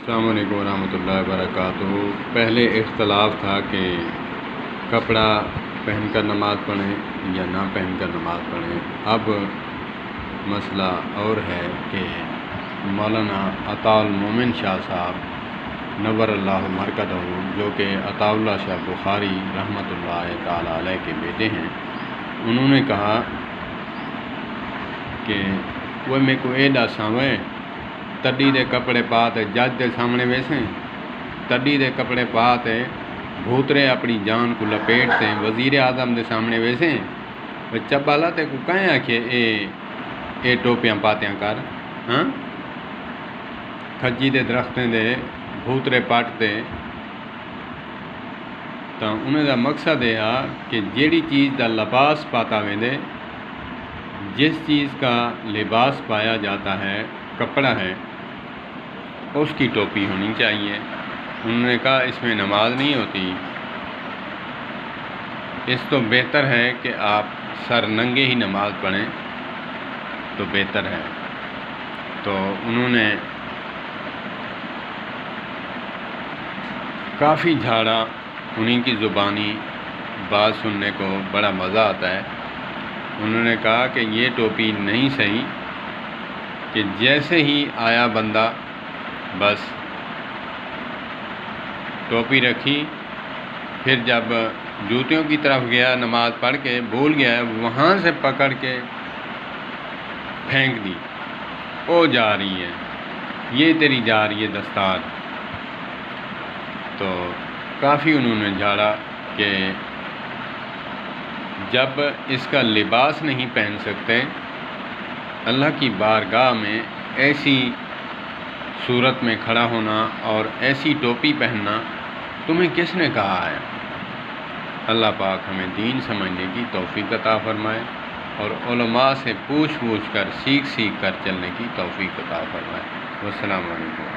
السلام علیکم ورحمۃ اللہ وبرکاتہ۔ پہلے اختلاف تھا کہ کپڑا پہن کر نماز پڑھیں یا نہ پہن کر نماز پڑھیں۔ اب مسئلہ اور ہے کہ مولانا عطاء المومن شاہ صاحب نور اللہ مرکزہ، جو کہ عطاء اللہ شاہ بخاری رحمۃ اللہ تعالی علیہ کے بیٹے ہیں، انہوں نے کہا کہ وہ میں کو ایڈا سامنے تڈی دے کپڑے پاتے جج دے سامنے ویسے، تڈی دے کپڑے پاتے بھوترے اپنی جان کو لپیٹتے وزیر اعظم دے سامنے ویسے چبالا تے کو کہیں آکھے اے ٹوپیاں پاتیاں کر، ہاں کھجی دے درختیں دے بھوترے پاٹتے۔ تو انہیں دا مقصد یہ ہے کہ جیڑی چیز دا لباس پاتا ویندے، جس چیز کا لباس پایا جاتا ہے، کپڑا ہے، اس کی ٹوپی ہونی چاہیے۔ انہوں نے کہا اس میں نماز نہیں ہوتی، اس تو بہتر ہے کہ آپ سر ننگے ہی نماز پڑھیں تو بہتر ہے۔ تو انہوں نے کافی جھاڑا، انہیں کی زبانی بات سننے کو بڑا مزہ آتا ہے۔ انہوں نے کہا کہ یہ ٹوپی نہیں صحیح، کہ جیسے ہی آیا بندہ بس ٹوپی رکھی، پھر جب جوتیوں کی طرف گیا نماز پڑھ کے بھول گیا، وہاں سے پکڑ کے پھینک دی، او جا رہی ہے، یہ تیری جا رہی ہے دستار۔ تو کافی انہوں نے جھاڑا کہ جب اس کا لباس نہیں پہن سکتے، اللہ کی بارگاہ میں ایسی صورت میں کھڑا ہونا اور ایسی ٹوپی پہننا تمہیں کس نے کہا ہے؟ اللہ پاک ہمیں دین سمجھنے کی توفیق عطا فرمائے اور علماء سے پوچھ کر سیکھ کر چلنے کی توفیق عطا فرمائے۔ والسلام علیکم۔